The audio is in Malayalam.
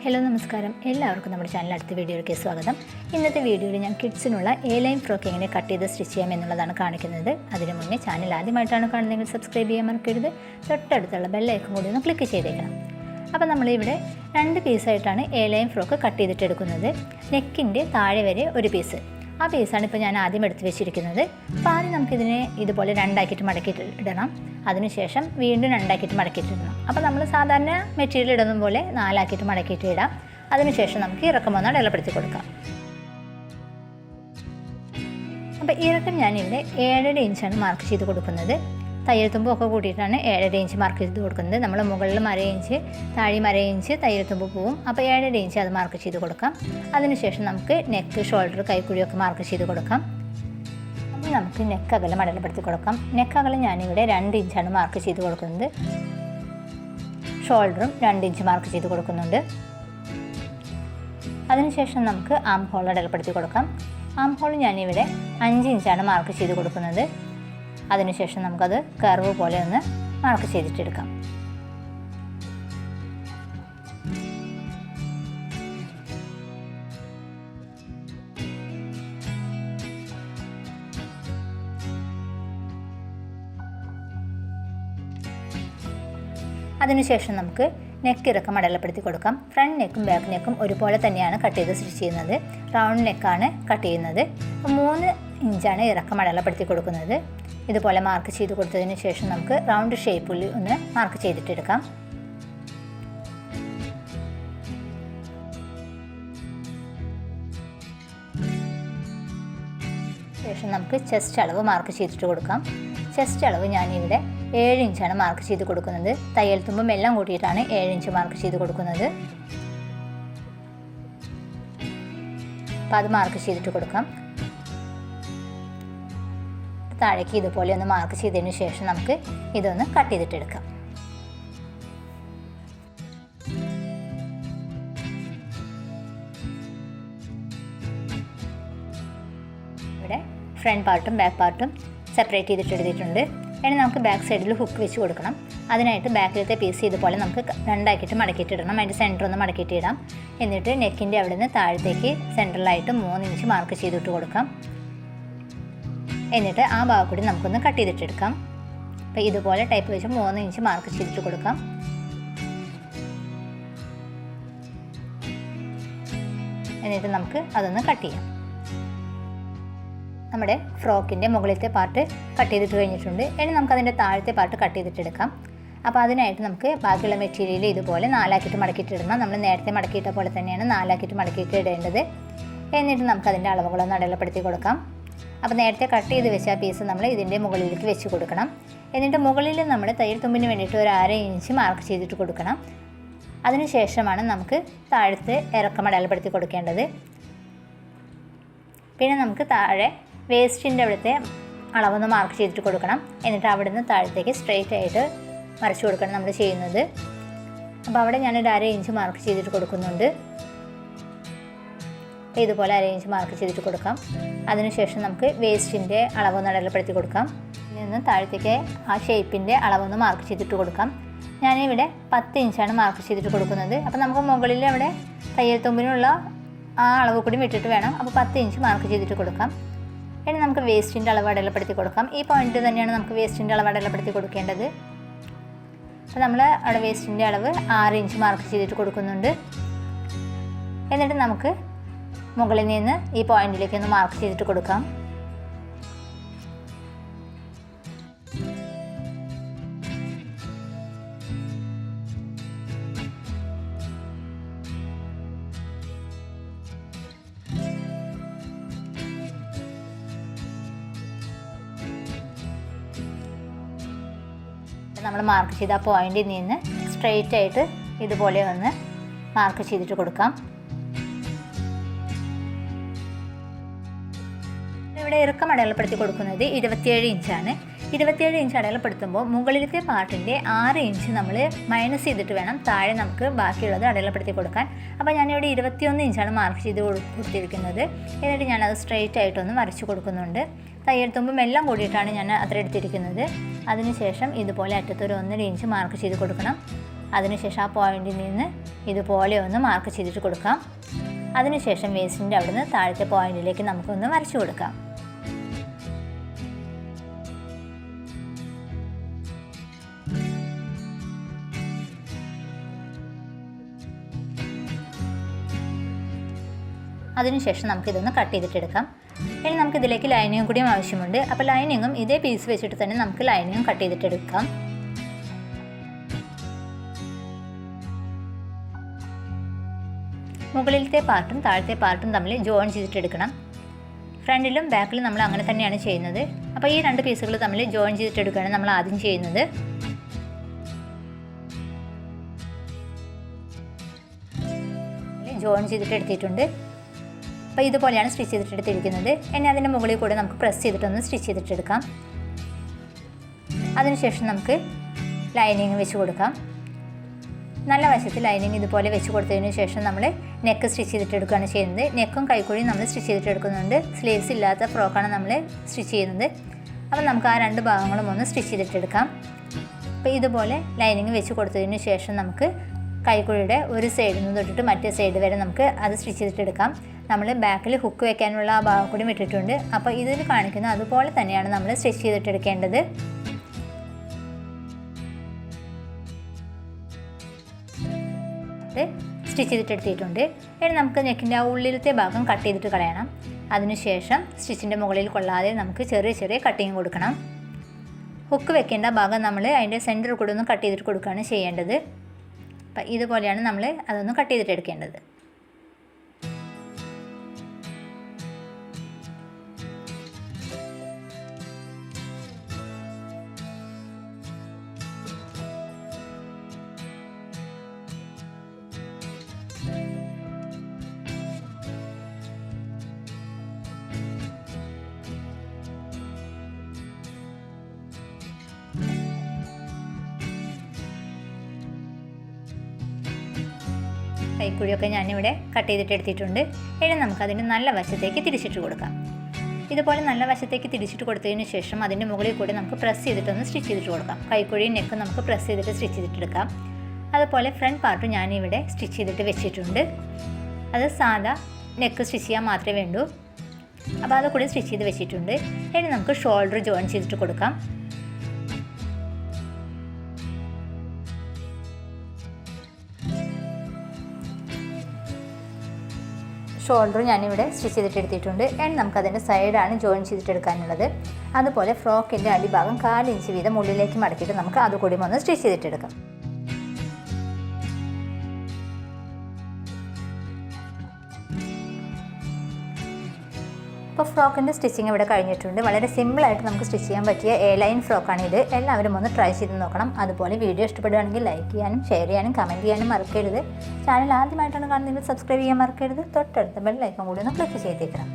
ഹലോ നമസ്കാരം, എല്ലാവർക്കും നമ്മുടെ ചാനൽ അടുത്ത വീഡിയോയിലേക്ക് സ്വാഗതം. ഇന്നത്തെ വീഡിയോയിൽ ഞാൻ കിഡ്സിനുള്ള ലൈൻ ഫ്രോക്ക് എങ്ങനെ കട്ട് ചെയ്ത് സ്റ്റിച്ച് ചെയ്യാം എന്നുള്ളതാണ് കാണിക്കുന്നത്. അതിനു മുന്നേ ചാനൽ ആദ്യമായിട്ടാണ് കാണുന്നതെങ്കിൽ സബ്സ്ക്രൈബ് ചെയ്യാൻ മറക്കരുത്. തൊട്ടടുത്തുള്ള ബെല്ലൈക്കൺ കൂടി ഒന്ന് ക്ലിക്ക് ചെയ്തേക്കണം. അപ്പോൾ നമ്മളിവിടെ 2 പീസായിട്ടാണ് ലൈൻ ഫ്രോക്ക് കട്ട് ചെയ്തിട്ട് എടുക്കുന്നത്. നെക്കിൻ്റെ താഴെ വരെ ഒരു പീസ്, ആ പീസാണ് ഇപ്പോൾ ഞാൻ ആദ്യം എടുത്ത് വെച്ചിരിക്കുന്നത്. അപ്പോൾ ആദ്യം നമുക്കിതിനെ ഇതുപോലെ 2 ആക്കിയിട്ട് മടക്കിയിട്ട് ഇടണം. അതിനുശേഷം വീണ്ടും 2 ആക്കിയിട്ട് മടക്കിയിട്ട് ഇടണം. അപ്പോൾ നമ്മൾ സാധാരണ മെറ്റീരിയൽ ഇടുന്ന പോലെ 4 ആക്കിയിട്ട് മടക്കിയിട്ട് ഇടാം. അതിനുശേഷം നമുക്ക് ഇറക്കം വന്നാൽ ഇളപ്പെടുത്തി കൊടുക്കാം. അപ്പോൾ ഇറക്കം ഞാനിവിടെ 7.5 ഇഞ്ചാണ് മാർക്ക് ചെയ്ത് കൊടുക്കുന്നത്. തയ്യൽ തുമ്പൊക്കെ കൂട്ടിയിട്ടാണ് 7.5 ഇഞ്ച് മാർക്ക് ചെയ്ത് കൊടുക്കുന്നത്. നമ്മൾ മുകളിൽ 1/2 ഇഞ്ച്, താഴെ 1/2 ഇഞ്ച് തയ്യൽ തുമ്പ് പോവും. അപ്പോൾ 7.5 ഇഞ്ച് അത് മാർക്ക് ചെയ്ത് കൊടുക്കാം. അതിനുശേഷം നമുക്ക് നെക്ക്, ഷോൾഡർ, കൈക്കുഴിയൊക്കെ മാർക്ക് ചെയ്ത് കൊടുക്കാം. അപ്പോൾ നമുക്ക് നെക്ക് അകലം അടയാളപ്പെടുത്തി കൊടുക്കാം. നെക്ക് അകലം ഞാനിവിടെ 2 ഇഞ്ചാണ് മാർക്ക് ചെയ്ത് കൊടുക്കുന്നത്. ഷോൾഡറും 2 ഇഞ്ച് മാർക്ക് ചെയ്ത് കൊടുക്കുന്നുണ്ട്. അതിനുശേഷം നമുക്ക് ആം ഹോൾ അടയാളപ്പെടുത്തി കൊടുക്കാം. ആം ഹോൾ ഞാനിവിടെ 5 ഇഞ്ചാണ് മാർക്ക് ചെയ്ത് കൊടുക്കുന്നത്. അതിനുശേഷം നമുക്കത് കർവ് പോലെ ഒന്ന് മാർക്ക് ചെയ്തിട്ടെടുക്കാം. അതിനുശേഷം നമുക്ക് നെക്ക് ഇറക്കം അടയാളപ്പെടുത്തി കൊടുക്കാം. ഫ്രണ്ട് നെക്കും ബാക്ക് നെക്കും ഒരുപോലെ തന്നെയാണ് കട്ട് ചെയ്ത് സ്റ്റിച്ച് ചെയ്യുന്നത്. റൗണ്ട് നെക്കാണ് കട്ട് ചെയ്യുന്നത്. 3 ഇഞ്ചാണ് ഇറക്കം അടയാളപ്പെടുത്തി കൊടുക്കുന്നത്. ഇതുപോലെ മാർക്ക് ചെയ്ത് കൊടുത്തതിന് ശേഷം നമുക്ക് റൗണ്ട് ഷേപ്പിൽ ഒന്ന് മാർക്ക് ചെയ്തിട്ടെടുക്കാം. ശേഷം നമുക്ക് ചെസ്റ്റ് അളവ് മാർക്ക് ചെയ്തിട്ട് കൊടുക്കാം. ചെസ്റ്റ് അളവ് ഞാനിവിടെ 7 ഇഞ്ചാണ് മാർക്ക് ചെയ്ത് കൊടുക്കുന്നത്. തയ്യൽ തുമ്പും എല്ലാം കൂട്ടിയിട്ടാണ് 7 ഇഞ്ച് മാർക്ക് ചെയ്ത് കൊടുക്കുന്നത്. അപ്പോൾ അത് മാർക്ക് ചെയ്തിട്ട് കൊടുക്കാം. താഴേക്ക് ഇതുപോലെ ഒന്ന് മാർക്ക് ചെയ്തതിന് ശേഷം നമുക്ക് ഇതൊന്ന് കട്ട് ചെയ്തിട്ടെടുക്കാം. ഇവിടെ ഫ്രണ്ട് പാർട്ടും ബാക്ക് പാർട്ടും സെപ്പറേറ്റ് ചെയ്തിട്ട് എടുത്തിട്ടുണ്ട്. ഇനി നമുക്ക് ബാക്ക് സൈഡിൽ ഹുക്ക് വെച്ച് കൊടുക്കണം. അതിനായിട്ട് ബാക്കിലത്തെ പീസ് ഇതുപോലെ നമുക്ക് 2 ആക്കിയിട്ട് മടക്കിയിട്ട് ഇടണം. അതിൻ്റെ സെൻറ്റർ ഒന്ന് മടക്കിയിട്ട് ഇടാം. എന്നിട്ട് നെക്കിൻ്റെ അവിടെ നിന്ന് താഴത്തേക്ക് സെൻറ്ററിലായിട്ട് 3 ഇഞ്ച് മാർക്ക് ചെയ്തിട്ട് കൊടുക്കാം. എന്നിട്ട് ആ ഭാഗം കൂടി നമുക്കൊന്ന് കട്ട് ചെയ്തിട്ടെടുക്കാം. അപ്പോൾ ഇതുപോലെ ടൈപ്പ് വെച്ച് 3 ഇഞ്ച് മാർക്ക് ചെയ്തിട്ട് കൊടുക്കാം. എന്നിട്ട് നമുക്ക് അതൊന്ന് കട്ട് ചെയ്യാം. നമ്മുടെ ഫ്രോക്കിൻ്റെ മുകളിലത്തെ പാർട്ട് കട്ട് ചെയ്തിട്ട് കഴിഞ്ഞിട്ടുണ്ട്. ഇനി നമുക്കതിൻ്റെ താഴത്തെ പാർട്ട് കട്ട് ചെയ്തിട്ടെടുക്കാം. അപ്പോൾ അതിനായിട്ട് നമുക്ക് ബാക്കിയുള്ള മെറ്റീരിയൽ ഇതുപോലെ 4 ആക്കിയിട്ട് മടക്കിയിട്ടിടണം. നമ്മൾ നേരത്തെ മടക്കിയിട്ട പോലെ തന്നെയാണ് 4 ആക്കിയിട്ട് മടക്കിയിട്ട് ഇടേണ്ടത്. എന്നിട്ട് നമുക്കതിൻ്റെ അളവുകളൊന്ന് അടയാളപ്പെടുത്തി കൊടുക്കാം. അപ്പോൾ നേരത്തെ കട്ട് ചെയ്ത് വെച്ച ആ പീസ് നമ്മൾ ഇതിൻ്റെ മുകളിലേക്ക് വെച്ച് കൊടുക്കണം. എന്നിട്ട് മുകളിൽ നമ്മൾ തയ്യൽ തുമ്പിന് വേണ്ടിയിട്ട് ഒരു 1/2 ഇഞ്ച് മാർക്ക് ചെയ്തിട്ട് കൊടുക്കണം. അതിനുശേഷമാണ് നമുക്ക് താഴത്തെ ഇറക്കം അടയാളപ്പെടുത്തി കൊടുക്കേണ്ടത്. പിന്നെ നമുക്ക് താഴെ വേസ്റ്റിൻ്റെ അവിടുത്തെ അളവൊന്ന് മാർക്ക് ചെയ്തിട്ട് കൊടുക്കണം. എന്നിട്ട് അവിടെ നിന്ന് താഴത്തേക്ക് സ്ട്രെയിറ്റ് ആയിട്ട് വരച്ചു കൊടുക്കണം നമ്മൾ ചെയ്യുന്നത്. അപ്പോൾ അവിടെ ഞാനൊരു 1/2 ഇഞ്ച് മാർക്ക് ചെയ്തിട്ട് കൊടുക്കുന്നുണ്ട്. അപ്പോൾ ഇതുപോലെ 1/2 ഇഞ്ച് മാർക്ക് ചെയ്തിട്ട് കൊടുക്കാം. അതിനുശേഷം നമുക്ക് വേസ്റ്റിൻ്റെ അളവൊന്ന് അടയാളപ്പെടുത്തി കൊടുക്കാം. ഇതിൽ നിന്ന് താഴത്തേക്ക് ആ ഷേപ്പിൻ്റെ അളവൊന്ന് മാർക്ക് ചെയ്തിട്ട് കൊടുക്കാം. ഞാനിവിടെ 10 ഇഞ്ചാണ് മാർക്ക് ചെയ്തിട്ട് കൊടുക്കുന്നത്. അപ്പോൾ നമുക്ക് മുകളിൽ അവിടെ തയ്യൽ തുമ്പിനുള്ള ആ അളവ് കൂടി വിട്ടിട്ട് വേണം. അപ്പോൾ 10 ഇഞ്ച് മാർക്ക് ചെയ്തിട്ട് കൊടുക്കാം. ഇനി നമുക്ക് വേസ്റ്റിൻ്റെ അളവ് അടയാളപ്പെടുത്തി കൊടുക്കാം. ഈ പോയിന്റ് തന്നെയാണ് നമുക്ക് വേസ്റ്റിൻ്റെ അളവ് അടയാളപ്പെടുത്തി കൊടുക്കേണ്ടത്. അപ്പോൾ നമ്മൾ അവിടെ വേസ്റ്റിൻ്റെ അളവ് 6 ഇഞ്ച് മാർക്ക് ചെയ്തിട്ട് കൊടുക്കുന്നുണ്ട്. എന്നിട്ട് നമുക്ക് മുകളിൽ നിന്ന് ഈ പോയിന്റിലേക്ക് ഒന്ന് മാർക്ക് ചെയ്തിട്ട് കൊടുക്കാം. നമ്മൾ മാർക്ക് ചെയ്ത ആ പോയിന്റിൽ നിന്ന് സ്ട്രെയിറ്റ് ആയിട്ട് ഇതുപോലെ ഒന്ന് മാർക്ക് ചെയ്തിട്ട് കൊടുക്കാം. ഇവിടെ ഇറക്കം അടയാളപ്പെടുത്തി കൊടുക്കുന്നത് 27 ഇഞ്ചാണ്. 27 ഇഞ്ച് അടയാളപ്പെടുത്തുമ്പോൾ മുകളിലത്തെ പാർട്ടിൻ്റെ 6 ഇഞ്ച് നമ്മൾ മൈനസ് ചെയ്തിട്ട് വേണം താഴെ നമുക്ക് ബാക്കിയുള്ളത് അടയാളപ്പെടുത്തി കൊടുക്കാൻ. അപ്പോൾ ഞാനിവിടെ 21 ഇഞ്ചാണ് മാർക്ക് ചെയ്ത് കൊടുത്തിരിക്കുന്നത്. എന്നിട്ട് ഞാനത് സ്ട്രെയിറ്റ് ആയിട്ടൊന്ന് വരച്ച് കൊടുക്കുന്നുണ്ട്. തയ്യൽ തുമ്പും എല്ലാം കൂടിയിട്ടാണ് ഞാൻ അത്ര എടുത്തിരിക്കുന്നത്. അതിനുശേഷം ഇതുപോലെ അറ്റത്തൊരു 1.5 ഇഞ്ച് മാർക്ക് ചെയ്ത് കൊടുക്കണം. അതിനുശേഷം ആ പോയിന്റിൽ നിന്ന് ഇതുപോലെ ഒന്ന് മാർക്ക് ചെയ്തിട്ട് കൊടുക്കാം. അതിനുശേഷം വേസ്റ്റിൻ്റെ അവിടുന്ന് താഴത്തെ പോയിന്റിലേക്ക് നമുക്കൊന്ന് വരച്ചു കൊടുക്കാം. അതിനുശേഷം നമുക്കിതൊന്ന് കട്ട് ചെയ്തിട്ടെടുക്കാം. ഇനി നമുക്കിതിലേക്ക് ലൈനിങ്ങും കൂടിയും ആവശ്യമുണ്ട്. അപ്പോൾ ലൈനിങ്ങും ഇതേ പീസ് വെച്ചിട്ട് തന്നെ നമുക്ക് ലൈനിങ്ങും കട്ട് ചെയ്തിട്ടെടുക്കാം. മുകളിലത്തെ പാർട്ടും താഴത്തെ പാർട്ടും തമ്മിൽ ജോയിൻ ചെയ്തിട്ടെടുക്കണം. ഫ്രണ്ടിലും ബാക്കിലും നമ്മൾ അങ്ങനെ തന്നെയാണ് ചെയ്യുന്നത്. അപ്പോൾ ഈ രണ്ട് പീസുകൾ തമ്മിൽ ജോയിൻ ചെയ്തിട്ടെടുക്കുകയാണ് നമ്മൾ ആദ്യം ചെയ്യുന്നത്. ജോയിൻ ചെയ്തിട്ടെടുത്തിട്ടുണ്ട്. അപ്പോൾ ഇതുപോലെയാണ് സ്റ്റിച്ച് ചെയ്തിട്ടെടുത്തിരിക്കുന്നത്. ഇനി അതിൻ്റെ മുകളിൽ കൂടെ നമുക്ക് പ്രസ് ചെയ്തിട്ടൊന്ന് സ്റ്റിച്ച് ചെയ്തിട്ടെടുക്കാം. അതിനുശേഷം നമുക്ക് ലൈനിങ് വെച്ച് കൊടുക്കാം. നല്ല വശത്ത് ലൈനിങ് ഇതുപോലെ വെച്ച് കൊടുത്തതിന് ശേഷം നമ്മൾ നെക്ക് സ്റ്റിച്ച് ചെയ്തിട്ടെടുക്കുകയാണ് ചെയ്യുന്നത്. നെക്കും കൈക്കുഴിയും നമ്മൾ സ്റ്റിച്ച് ചെയ്തിട്ടെടുക്കുന്നുണ്ട്. സ്ലീവ്സ് ഇല്ലാത്ത ഫ്രോക്കാണ് നമ്മൾ സ്റ്റിച്ച് ചെയ്യുന്നത്. അപ്പോൾ നമുക്ക് ആ രണ്ട് ഭാഗങ്ങളും ഒന്ന് സ്റ്റിച്ച് ചെയ്തിട്ടെടുക്കാം. അപ്പോൾ ഇതുപോലെ ലൈനിങ് വെച്ച് കൊടുത്തതിന് ശേഷം നമുക്ക് കൈക്കുഴിയുടെ ഒരു സൈഡിൽ നിന്ന് തൊട്ടിട്ട് മറ്റേ സൈഡ് വരെ നമുക്ക് അത് സ്റ്റിച്ച് ചെയ്തിട്ടെടുക്കാം. നമ്മൾ ബാക്കിൽ ഹുക്ക് വെക്കാനുള്ള ആ ഭാഗം കൂടി ഇട്ടിട്ടുണ്ട്. അപ്പോൾ ഇതിൽ കാണിക്കുന്ന അതുപോലെ തന്നെയാണ് നമ്മൾ സ്റ്റിച്ച് ചെയ്തിട്ടെടുക്കേണ്ടത്. സ്റ്റിച്ച് ചെയ്തിട്ടെടുത്തിട്ടുണ്ട്. ഇനി നമുക്ക് നെക്കിൻ്റെ ആ ഉള്ളിലത്തെ ഭാഗം കട്ട് ചെയ്തിട്ട് കളയണം. അതിനുശേഷം സ്റ്റിച്ചിൻ്റെ മുകളിൽ കൊള്ളാതെ നമുക്ക് ചെറിയ ചെറിയ കട്ടിങ് കൊടുക്കണം. ഹുക്ക് വെക്കേണ്ട ഭാഗം നമ്മൾ അതിൻ്റെ സെൻറ്ററിൽ കൂടെ ഒന്ന് കട്ട് ചെയ്തിട്ട് കൊടുക്കുകയാണ് ചെയ്യേണ്ടത്. അപ്പം ഇതുപോലെയാണ് നമ്മൾ അതൊന്ന് കട്ട് ചെയ്തിട്ട് എടുക്കേണ്ടത്. കൈക്കുഴിയൊക്കെ ഞാനിവിടെ കട്ട് ചെയ്തിട്ട് എടുത്തിട്ടുണ്ട്. ഇനി നമുക്കതിൻ്റെ നല്ല വശത്തേക്ക് തിരിച്ചിട്ട് കൊടുക്കാം. ഇതുപോലെ നല്ല വശത്തേക്ക് തിരിച്ചിട്ട് കൊടുത്തതിന് ശേഷം അതിൻ്റെ മുകളിൽ കൂടി നമുക്ക് പ്രസ് ചെയ്തിട്ടൊന്ന് സ്റ്റിച്ച് ചെയ്തിട്ട് കൊടുക്കാം. കൈക്കുഴിയും നെക്കും നമുക്ക് പ്രസ് ചെയ്തിട്ട് സ്റ്റിച്ച് ചെയ്തിട്ടെടുക്കാം. അതുപോലെ ഫ്രണ്ട് പാർട്ട് ഞാനിവിടെ സ്റ്റിച്ച് ചെയ്തിട്ട് വെച്ചിട്ടുണ്ട്. അത് സാധാ നെക്ക് സ്റ്റിച്ച് ചെയ്യാൻ മാത്രമേ വേണ്ടൂ. അപ്പോൾ അത് കൂടി സ്റ്റിച്ച് ചെയ്ത് വെച്ചിട്ടുണ്ട്. ഇനി നമുക്ക് ഷോൾഡർ ജോയിൻ ചെയ്തിട്ട് കൊടുക്കാം. ഷോൾഡർ ഞാനിവിടെ സ്റ്റിച്ച് ചെയ്തിട്ടെടുത്തിട്ടുണ്ട്. ഇനി നമുക്കതിൻ്റെ സൈഡാണ് ജോയിൻ ചെയ്തിട്ടെടുക്കാനുള്ളത്. അതുപോലെ ഫ്രോക്കിൻ്റെ അടിഭാഗം 4 ഇഞ്ച് വീതം ഉള്ളിലേക്ക് മടക്കിയിട്ട് നമുക്ക് അതുകൂടി ഒന്ന് സ്റ്റിച്ച് ചെയ്തിട്ടെടുക്കാം. അപ്പോൾ ഫ്രോക്കിൻ്റെ സ്റ്റിച്ചിങ് ഇവിടെ കഴിഞ്ഞിട്ടുണ്ട്. വളരെ സിമ്പിളായിട്ട് നമുക്ക് സ്റ്റിച്ച് ചെയ്യാൻ പറ്റിയ ലൈൻ ഫ്രോക്കാണിത്. എല്ലാവരും ഒന്ന് ട്രൈ ചെയ്ത് നോക്കണം. അതുപോലെ വീഡിയോ ഇഷ്ടപ്പെടുകയാണെങ്കിൽ ലൈക്ക് ചെയ്യാനും ഷെയർ ചെയ്യാനും കമൻറ്റ് ചെയ്യാനും മറക്കരുത്. ചാനൽ ആദ്യമായിട്ടാണ് കാണുന്നതെങ്കിൽ സബ്സ്ക്രൈബ് ചെയ്യാൻ മറക്കരുത്. തൊട്ടടുത്ത ബെൽ ഐക്കൺ കൂടി ഒന്ന് ക്ലിക്ക് ചെയ്തേക്കണം.